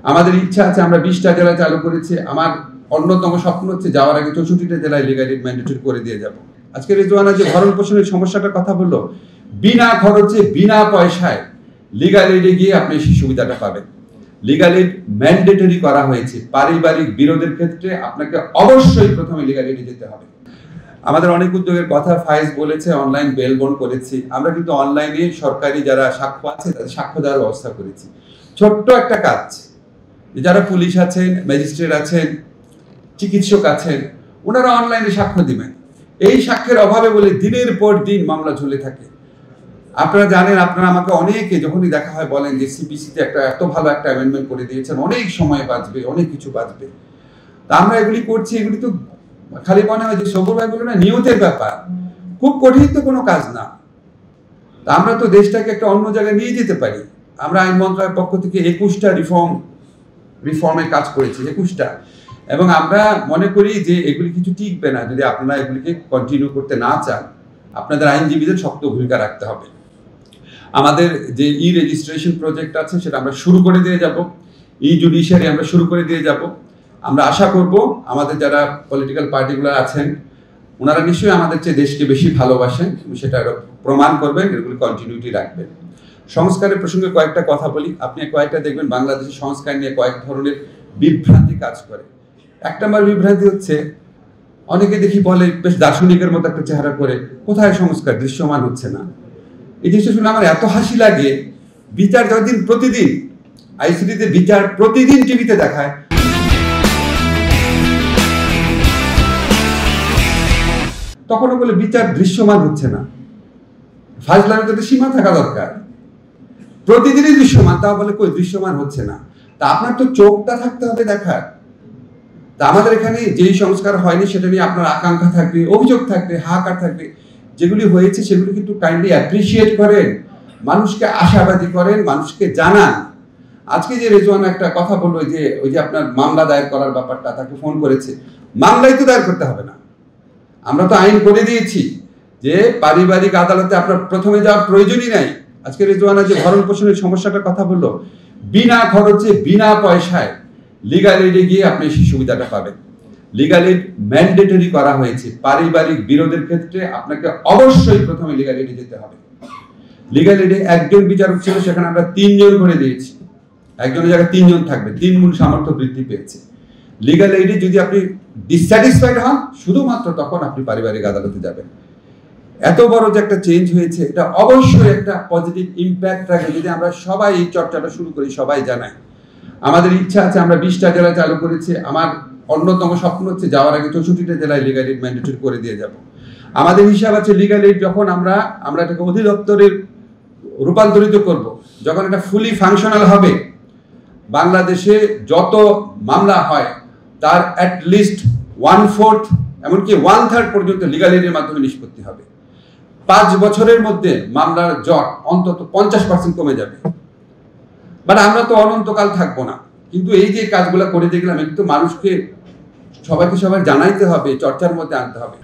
আমাদের ইচ্ছা আছে, আমরা 20টা জেলা চালু করেছি। আমার অন্যতম স্বপ্ন হচ্ছে যাওয়ার আগে 64টা জেলায় লিগ্যাল এইড ম্যান্ডেটরি করে দিয়ে যাব। আজকে রেজওয়ানা যে ভরণ পোষণের সমস্যাটার কথা বললো, বিনা খরচে বিনা পয়সায় লিগ্যাল এইডে গিয়ে আপনি সেই সুবিধাটা পাবেন। লিগ্যাল এইড ম্যান্ডেটরি করা হয়েছে। পারিবারিক বিরোধের ক্ষেত্রে আপনাকে অবশ্যই প্রথমে লিগ্যাল এইডে যেতে হবে। আমাদের অনেক উদ্যোগের কথা ফায়েজ বলেছে, অনলাইন বেল বন্ড করেছি। আমরা কিন্তু অনলাইনে সরকারি যারা সাক্ষ্য আছে তাদের সাক্ষ্য দেওয়ার ব্যবস্থা করেছি। ছোট্ট একটা কাজ, যারা পুলিশ আছেন, ম্যাজিস্ট্রেট আছেন, চিকিৎসক আছেন, ওনারা অনলাইনে সাক্ষ্য দিবেন। এই সাক্ষ্যের অভাবে বলে দিনের পর দিন মামলা ঝুলে থাকে। আপনারা জানেন, আপনারা আমাকে অনেকে যখনই দেখা হয় বলেন যে সিপিসিতে এত ভালো একটা অ্যামেন্ডমেন্ট করে দিয়েছেন, অনেক সময় বাঁচবে, অনেক কিছু বাঁচবে। তা আমরা এগুলি করছি। এগুলি তো খালি মনে হয় যে সবুর ভাই বলে না, নিয়তের ব্যাপার, খুব কঠিন তো কোনো কাজ না। তা আমরা তো দেশটাকে একটা অন্য জায়গায় নিয়ে যেতে পারি। আমরা আইন মন্ত্রণালয়ের পক্ষ থেকে 21টা রিফর্মের কাজ করেছি, 21টা। এবং আমরা মনে করি যে এগুলি কিছু টিকবে না যদি আপনারা এগুলিকে কন্টিনিউ করতে না চান। আপনাদের আইনজীবীদের শক্ত ভূমিকা রাখতে হবে। আমাদের যে রেজিস্ট্রেশন প্রজেক্ট আছে সেটা আমরা শুরু করে দিয়ে যাব। জুডিশিয়ারি আমরা শুরু করে দিয়ে যাব। আমরা আশা করব আমাদের যারা পলিটিক্যাল পার্টিগুলো আছেন ওনারা নিশ্চয়ই আমাদের চেয়ে দেশকে বেশি ভালোবাসেন, সেটা প্রমাণ করবেন, এগুলি কন্টিনিউটি রাখবেন। সংস্কারের প্রসঙ্গে কয়েকটা কথা বলি। আপনি কয়েকটা দেখবেন বাংলাদেশের সংস্কার নিয়ে কয়েক ধরনের বিভ্রান্তি কাজ করে। এক নম্বর বিভ্রান্তি হচ্ছে, অনেকে দেখি বলে বেশ দার্শনিকের মতো একটা চেহারা করে, কোথায় সংস্কার, দৃশ্যমান হচ্ছে না। এই জিনিসটা শুনে আমার এত হাসি লাগে। বিচার যতদিন প্রতিদিন আইসিটিতে বিচার প্রতিদিন টিভিতে দেখায়, তখনও বলে বিচার দৃশ্যমান হচ্ছে না। ফাজলামের তো সীমা থাকা দরকার। প্রতিদিনই দৃশ্যমান, তা বলে কই দৃশ্যমান হচ্ছে না। তা আপনার তো চোখটা থাকতে হবে দেখার। তা আমাদের এখানে যেই সংস্কার হয়নি সেটা নিয়ে আপনার আকাঙ্ক্ষা থাকবে, অভিযোগ থাকবে, হাহাকার থাকবে। যেগুলি হয়েছে সেগুলি কিন্তু কাইন্ডলি অ্যাপ্রিসিয়েট করেন, মানুষকে আশাবাদী করেন, মানুষকে জানান। আজকে যে রেজওয়ানা একটা কথা বললো যে ওই যে আপনার মামলা দায়ের করার ব্যাপারটা, তাকে ফোন করেছে, মামলাই তো দায়ের করতে হবে না। আমরা তো আইন করে দিয়েছি যে পারিবারিক আদালতে আপনার প্রথমে যাওয়ার প্রয়োজনই নাই। আজকে রেজওয়ানা যে ভরণ পোষণের সমস্যাটার কথা বললো, বিনা খরচে বিনা পয়সায় লিগ্যাল এইডে গিয়ে আপনি সেই সুবিধাটা পাবেন। লিগ্যাল এইড ম্যান্ডেটরি করা হয়েছে। পারিবারিক বিরোধের ক্ষেত্রে আপনাকে অবশ্যই প্রথমে লিগ্যাল এইডে যেতে হবে। লিগ্যাল এইডে একজন বিচারক ছিল, সেখানে আমরা 3 জন করে দিয়েছি। একজনের জায়গায় 3 জন থাকবে, 3 গুণ সামর্থ্য বৃদ্ধি পেয়েছে। লিগ্যাল এইডে যদি আপনি ডিসস্যাটিসফাইড হন, শুধুমাত্র তখন আপনি পারিবারিক আদালতে যাবেন। এত বড় যে একটা চেঞ্জ হয়েছে, এটা অবশ্যই একটা পজিটিভ ইম্প্যাক্ট রাখে যদি আমরা সবাই এই চর্চাটা শুরু করি, সবাই জানাই। আমাদের ইচ্ছা আছে, আমরা 20টা জেলা চালু করেছি। আমার অন্যতম স্বপ্ন হচ্ছে যাওয়ার আগে 64টা জেলায় লিগ্যাল এইড ম্যান্ডেটরি করে দিয়ে যাব। আমাদের হিসাব আছে লিগ্যাল এইড যখন আমরা এটাকে অধিদপ্তরে রূপান্তরিত করব, যখন এটা ফুলি ফাংশনাল হবে, বাংলাদেশে যত মামলা হয় তার অ্যাটলিস্ট 1/4 এমনকি 1/3 পর্যন্ত লিগ্যাল এইডের মাধ্যমে নিষ্পত্তি হবে। 5 বছরের মধ্যে মামলার জট অন্তত 50% কমে যাবে। বাট আমরা তো অনন্তকাল থাকবো না। কিন্তু এই যে কাজগুলো করে দেখলাম, একটু মানুষকে সবাই জানাইতে হবে, চর্চার মধ্যে আনতে হবে।